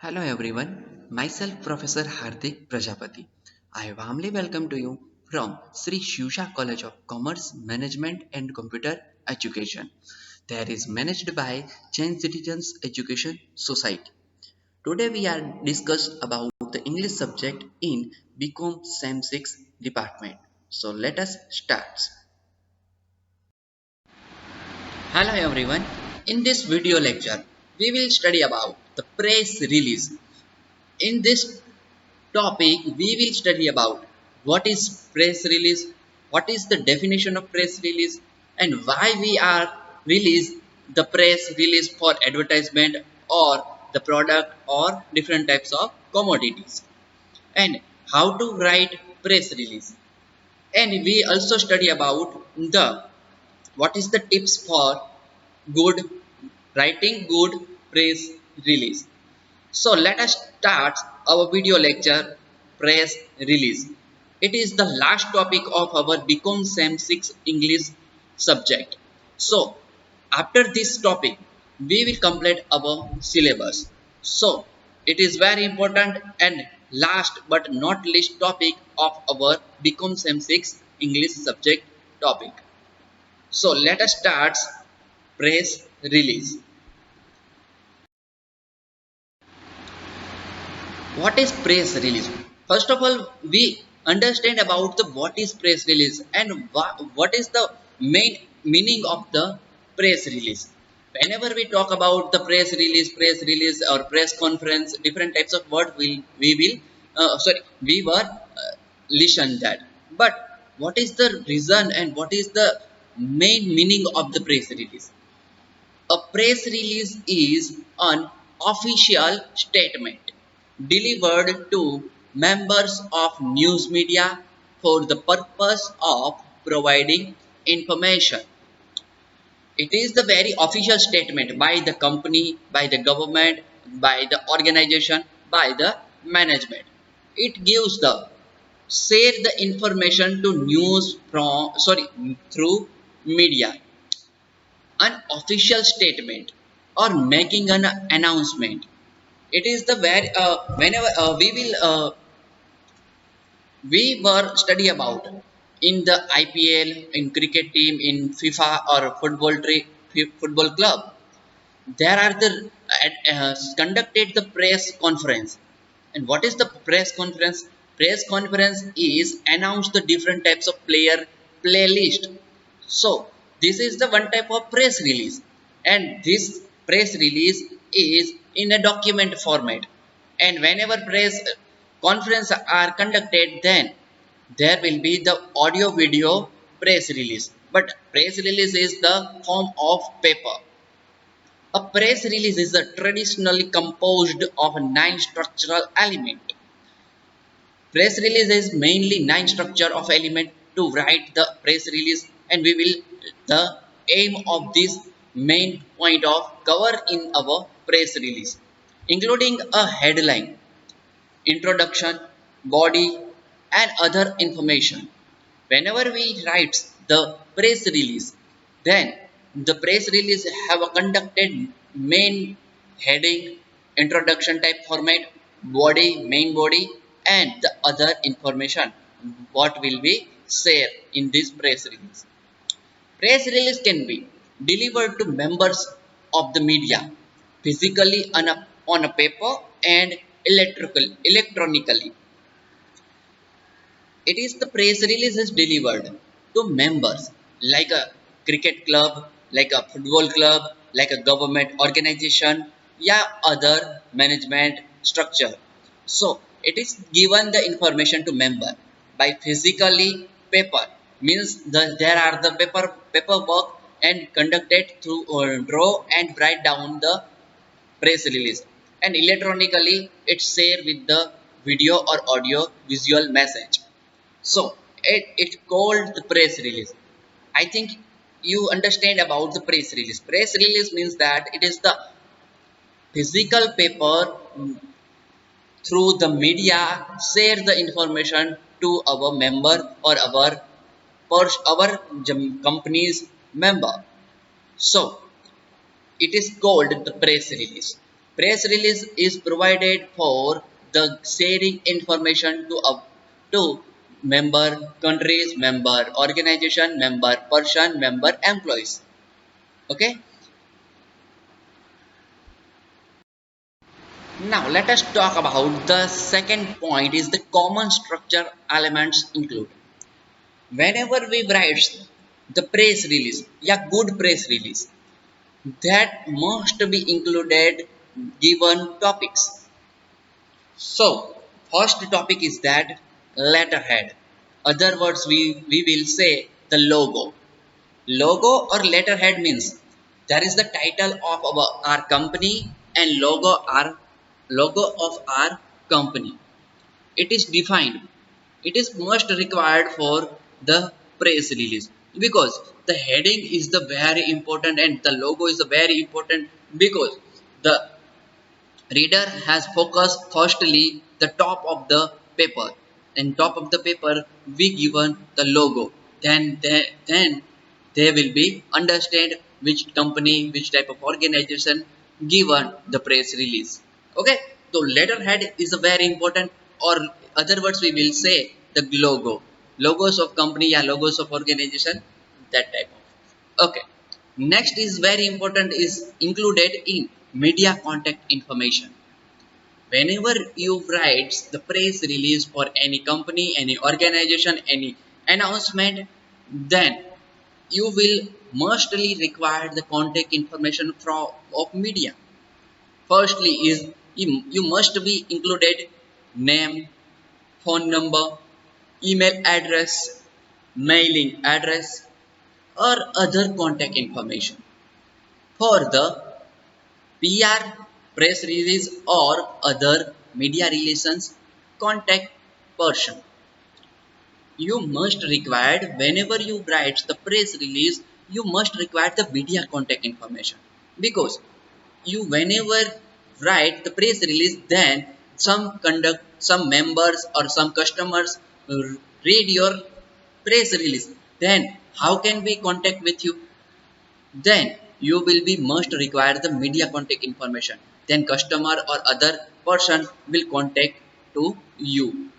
Hello everyone, myself Professor Hardik Prajapati. I warmly welcome to you from Sri Shivsha College of Commerce, Management and Computer Education. That is managed by Chain Citizens Education Society. Today we are discuss about the English subject in BCom Sem 6 department. So let us start. Hello everyone, in this video lecture we will study about the press release. In this topic we will study about what is press release, what is the definition of press release, and why we are release the press release for advertisement or the product or different types of commodities, and how to write press release. And we also study about the what is the tips for good writing good press release. So let us start our video lecture press release. It is the last topic of our BCom Sem 6 English subject. So after this topic we will complete our syllabus. So it is very important and last but not least topic of our BCom Sem 6 English subject topic. So let us start press release. What is press release? First of all, we understand about the what is press release and what is the main meaning of the press release. Whenever we talk about the press release or press conference, different types of word we will we were listen that. But what is the reason and what is the main meaning of the press release? A press release is an official statement delivered to members of news media for the purpose of providing information. It is the very official statement by the company, by the government, by the organization, by the management. It gives the share the information to news from through media. An official statement or making an announcement. It is the very whenever we were study about in the IPL, in cricket team, in FIFA or football club, there are the conducted the press conference. And what is the press conference? Press conference is announce the different types of player playlist. So this is the one type of press release, and this press release is in a document format. And whenever press conference are conducted, then there will be the audio video press release. But press release is the form of paper. A press release is a traditionally composed of nine structural elements. Press release is mainly nine structure of element to write the press release, and we will the aim of this main point of cover in our press release, including a headline, introduction, body, and other information. Whenever we write the press release, then the press release have a conducted main heading, introduction type format, body, main body, and the other information what will be share in this press release. Press release can be delivered to members of the media physically on a paper and electronically. It is the press release is delivered to members like a cricket club, like a football club, like a government organization, yeah, other management structure. So it is given the information to member by physically paper, means there are the paperwork and conducted through draw and write down the press release, and electronically it's share with the video or audio visual message. So it's called the press release. I think you understand about the press release. Press release means that it is the physical paper, through the media share the information to our member or our company's member. So it is called the press release. Press release is provided for the sharing information to member countries, member organization, member person, member employees. Okay. Now let us talk about the second point is the common structure elements include. Whenever we write the press release, yeah, good press release, that must be included given topics. So, first topic is that letterhead. Other words, we will say the logo. Logo or letterhead means there is the title of our company and logo of our company. It is defined. It is most required for the press release because the heading is the very important and the logo is the very important because the reader has focused firstly the top of the paper and top of the paper we given the logo then they will be understand which company which type of organization given the press release. Okay, so letterhead is a very important or other words we will say the logos of company or logos of organization, that type of. Okay, next is very important is included in media contact information. Whenever you write the press release for any company, any organization, any announcement, then you will mostly require the contact information from of media. Firstly is you must be included name, phone number, email address, mailing address, or other contact information for the PR, press release, or other media relations contact person. You must require whenever you write the press release, you must require the media contact information because you whenever write the press release, then some members or some customers read your press release. Then how can we contact with you? Then you will be must require the media contact information. Then customer or other person will contact to you.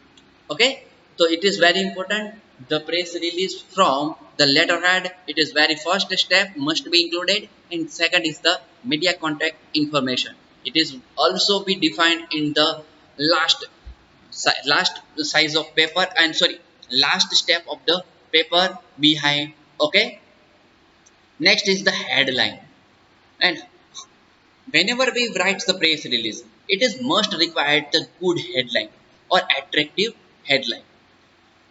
Okay, so it is very important the press release from the letterhead. It is very first step must be included, and second is the media contact information. It is also be defined in the last last size of paper and sorry last step of the paper behind. Okay, next is the headline. And whenever we write the press release, it is must required the good headline or attractive headline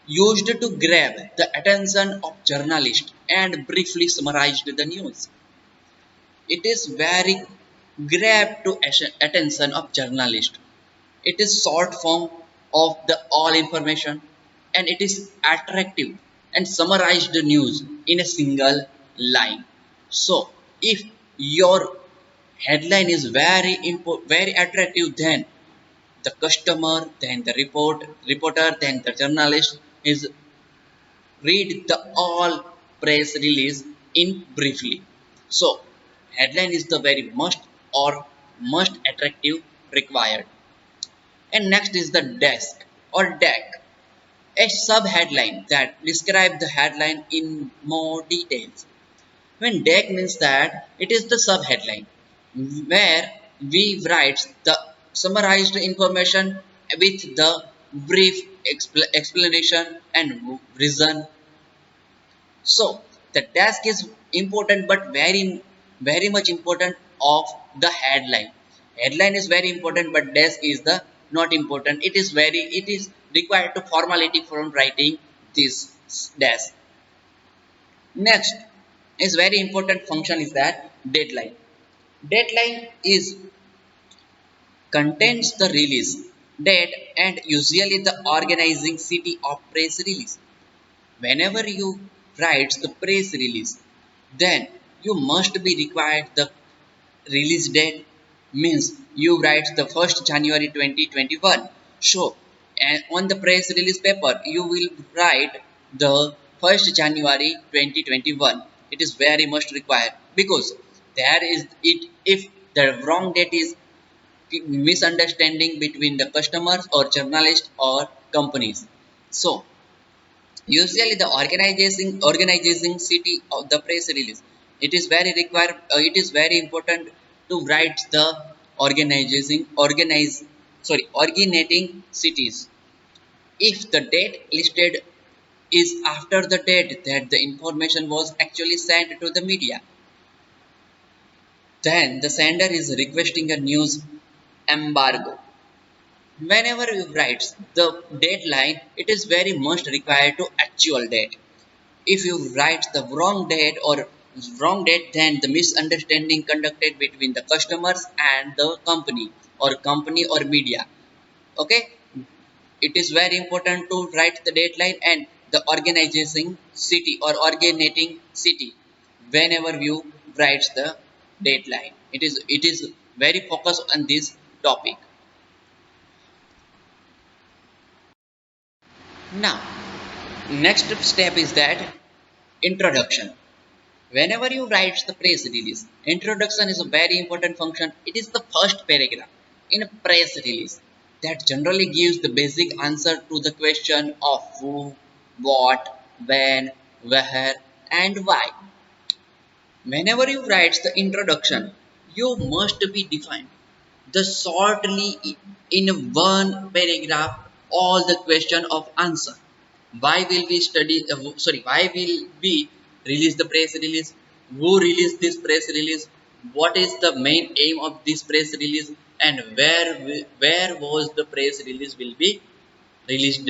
used to grab the attention of journalists and briefly summarize the news. It is very grab to attention of journalists. It is short form of the all information and it is attractive and summarize the news in a single line. So if your headline is very attractive, then the customer, then the reporter, then the journalist is read the all press release in briefly. So headline is the very must or must attractive required. And next is the desk or deck, a sub headline that describe the headline in more details. When deck means that it is the sub headline where we write the summarized information with the brief explanation and reason. So the desk is important but very much important of the headline. Headline is very important but desk is the not important. It is required to formality from writing this desk. Next is very important function is that deadline. Deadline is contains the release date and usually the organizing city of press release. Whenever you write the press release, then you must be required the release date means you write the 1st January 2021. So and on the press release paper you will write the 1st January 2021. It is very much required because there is it if the wrong date is misunderstanding between the customers or journalists or companies. So usually the organizing city of the press release, it is very required. It is very important to write the originating cities. If the date listed is after the date that the information was actually sent to the media, then the sender is requesting a news embargo. Whenever you write the deadline, it is very much required to actual date. If you write the wrong date, then the misunderstanding conducted between the customers and the company or media. Okay, it is very important to write the deadline and the organizing city or originating city whenever you write the deadline. It is very focused on this topic. Now, next step is that introduction. Whenever you write the press release, introduction is a very important function. It is the first paragraph in a press release that generally gives the basic answer to the question of who, what, when, where, and why. Whenever you write the introduction, you must be defined the shortly in one paragraph all the question of answer. Why will we why will we release the press release? Who released this press release? What is the main aim of this press release? And where was the press release will be released?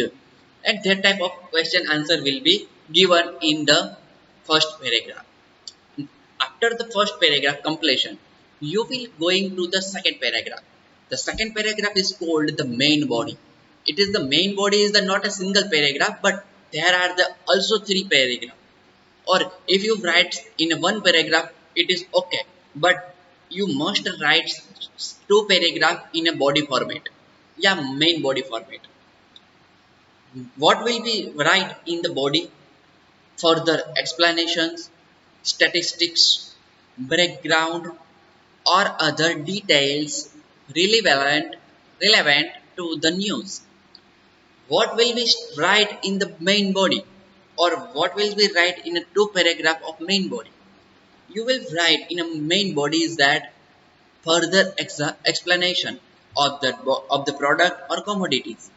And that type of question answer will be given in the first paragraph. After the first paragraph completion, you will going to the second paragraph. The second paragraph is called the main body. It is the main body is the not a single paragraph, but there are the also three paragraphs. Or if you write in one paragraph, it is okay, but you must write two paragraph in a body format. Yeah, main body format. What will be write in the body? Further explanations, statistics, background, or other details relevant to the news. What will we write in the main body, or what will we write in a two paragraph of main body? You will write in a main body is that further explanation of the product or commodities.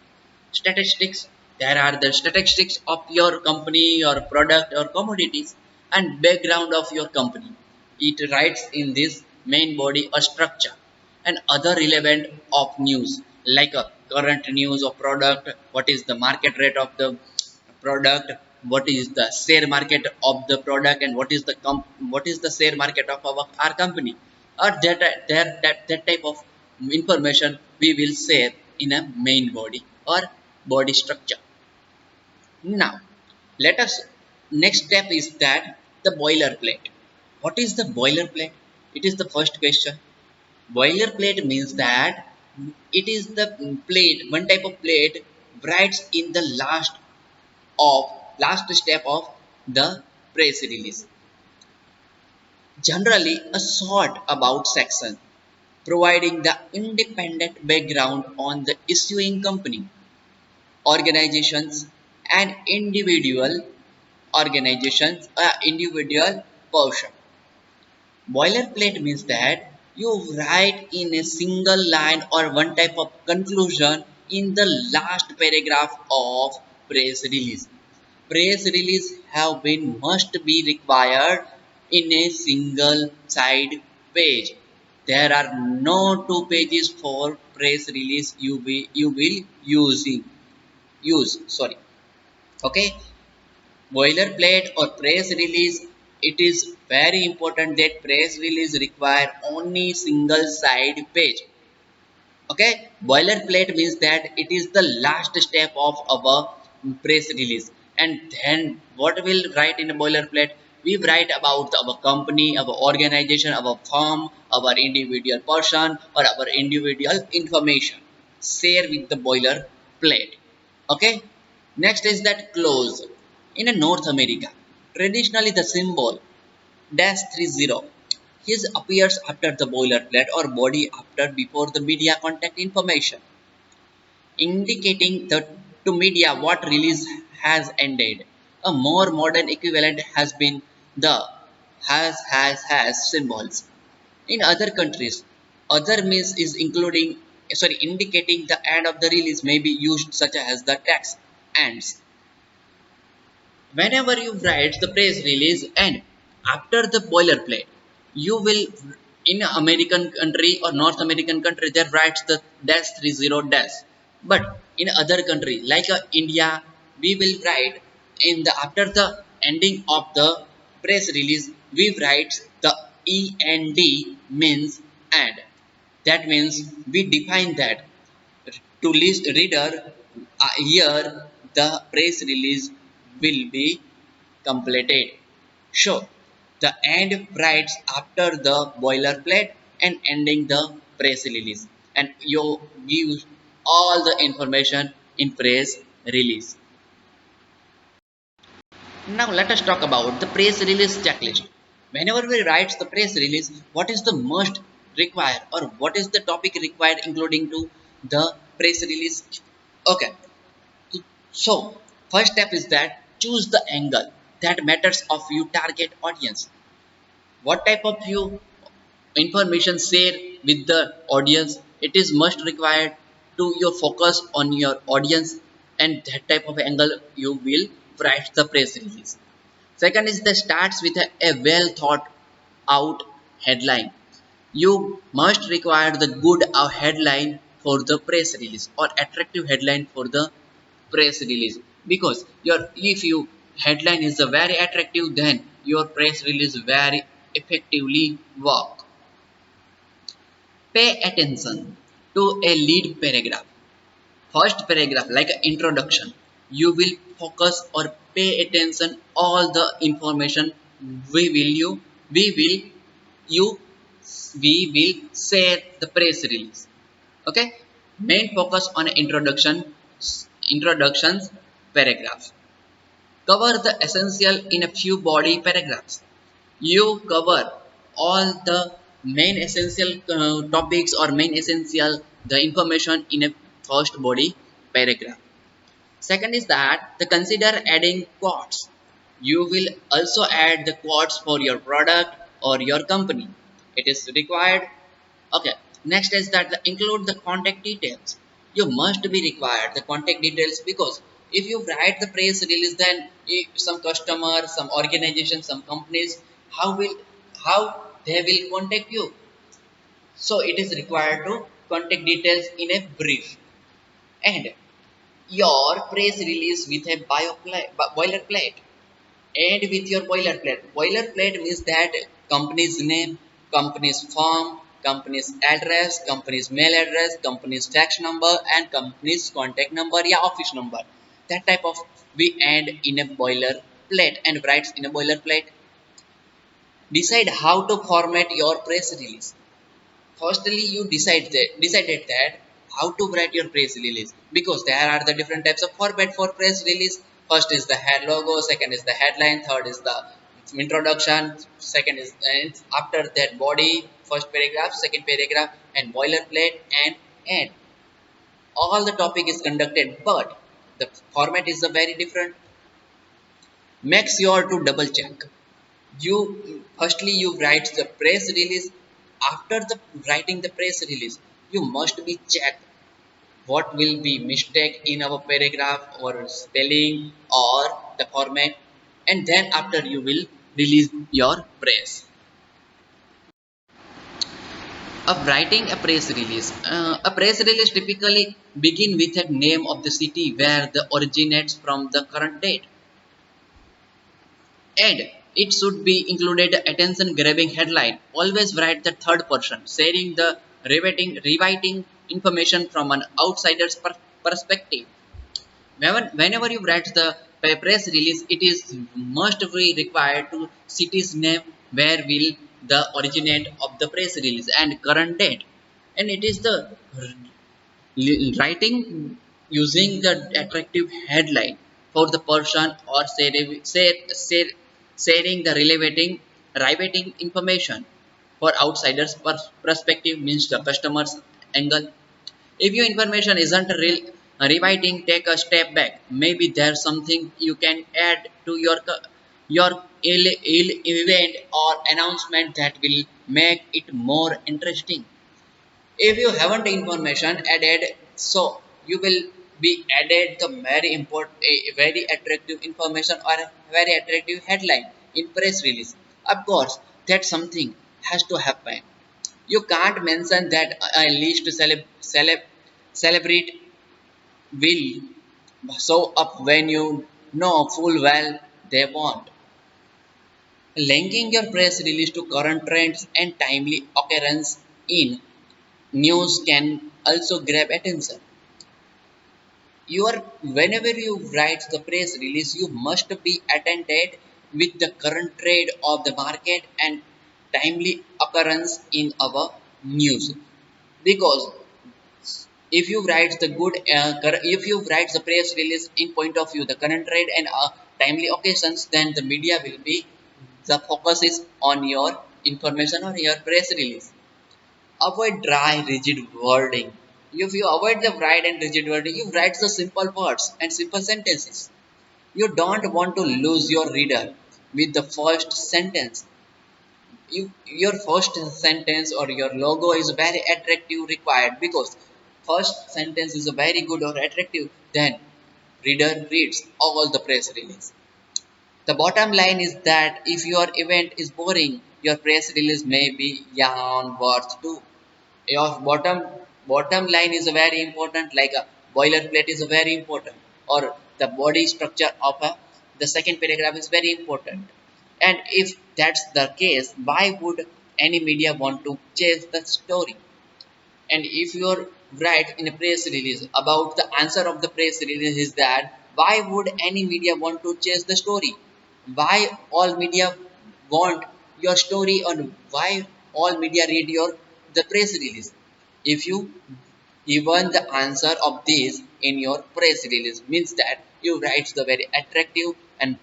Statistics, there are the statistics of your company or product or commodities, and background of your company. It writes in this main body a structure and other relevant of news like a current news of product, what is the market rate of the product, what is the share market of the product, and what is the share market of our company, or that type of information we will share in a main body or body structure. Now, let us next step is that the boilerplate. What is the boilerplate? It is the first question. Boilerplate means that it is the plate, one type of plate writes in the of last step of the press release. Generally, a short about section providing the independent background on the issuing company, organizations, and individual person. Boilerplate means that you write in a single line or one type of conclusion in the last paragraph of press release. Press release have been must be required in a single side page. There are no two pages for press release you will use. Sorry. Okay. Boilerplate or press release, it is very important that press release require only single side page. Okay, boilerplate means that it is the last step of our press release. And then what will write in a boilerplate? We write about our company, our organization, our firm, our individual person, or our individual information share with the boilerplate. Okay, next is that close. In a North America, traditionally the symbol dash 30 His appears after the boilerplate or body after before the media contact information, indicating to media what release has ended. A more modern equivalent has been the has symbols. In other countries, other means is indicating the end of the release may be used such as the text ends. Whenever you write the press release and after the boilerplate, you will in American country or North American country they writes the dash 30 dash, but in other country like India we will write in the after the ending of the press release we write the end means and. That means we define that to list reader here the press release will be completed. So the end writes after the boilerplate and ending the press release, and you give all the information in press release. Now let us talk about the press release checklist. Whenever we write the press release, what is the must required or what is the topic required including to the press release? Okay, so first step is that choose the angle that matters of your target audience. What type of you information share with the audience? It is must required to your focus on your audience, and that type of angle you will write the press release. Second is the starts with a well thought out headline. You must require the good headline for the press release or attractive headline for the press release, because your if you headline is very attractive then your press release very effectively work. Pay attention to a lead paragraph. First paragraph like an introduction, you will focus or pay attention all the information we will you we will you we will share the press release. Okay, main focus on introductions paragraph. Cover the essential in a few body paragraphs. You cover all the main essential topics or main essential the information in a first body paragraph. Second is that the consider adding quotes. You will also add the quotes for your product or your company. It is required. Okay, next is that include the contact details. You must be required the contact details, because if you write the press release then if some customer, some organization, some companies, how will how they will contact you. So it is required to contact details in a brief, and your press release with a boilerplate. Add with your boilerplate. Boilerplate means that company's name, company's firm, company's address, company's mail address, company's fax number, and company's contact number, yeah, office number. That type of we add in a boilerplate and writes in a boilerplate. Decide how to format your press release. Firstly you decided that how to write your press release, because there are the different types of format for press release. First is the head logo, second is the headline, third is the introduction, second is and after that body, first paragraph, second paragraph, and boilerplate and end. All the topic is conducted, but the format is a very different. Make sure to double check. You firstly you write the press release. After the writing the press release, you must be checked what will be mistake in our paragraph or spelling or the format, and then after you will release your press. Of writing a press release, a press release typically begin with a name of the city where the originates from the current date, and it should be included attention grabbing headline. Always write the third person, sharing the rewriting information from an outsider's perspective. Whenever you write the press release, it is must be required to city's name where will the originate of the press release and current date, and it is the writing using the attractive headline for the person or sharing the riveting information. For outsiders perspective means the customer's angle. If your information isn't real rewriting, take a step back. Maybe there's something you can add to your event or announcement that will make it more interesting. If you haven't information added, so you will be added the very important a very attractive information or a very attractive headline in press release. Of course that something has to happen. You can't mention that a list celebrate will show up when you know full well they won't. Linking your press release to current trends and timely occurrence in news can also grab attention. Whenever you write the press release, you must be attended with the current trade of the market and timely occurrence in our news. Because if you write the press release in point of view the current trade and timely occasions, then the media will be the focus is on your information or your press release. Avoid dry, rigid wording. If you avoid the dry and rigid wording, you write the simple words and simple sentences. You don't want to lose your reader with the first sentence. Your first sentence or your logo is very attractive required, because first sentence is a very good or attractive, then reader reads all the press release. The bottom line is that if your event is boring, your press release may be yarn worth too. Your bottom line is very important, like a boilerplate is very important, or the body structure of the second paragraph is very important. And if that's the case, why would any media want to chase the story? And if you're right in a press release about the answer of the press release is that why would any media want to chase the story? Why all media want your story, and why all media read your the press release? If you even the answer of this in your press release means that you write the very attractive and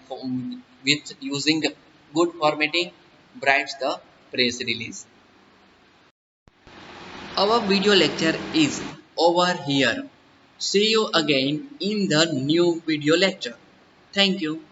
with using good formatting writes the press release. Our video lecture is over here. See you again in the new video lecture. Thank you.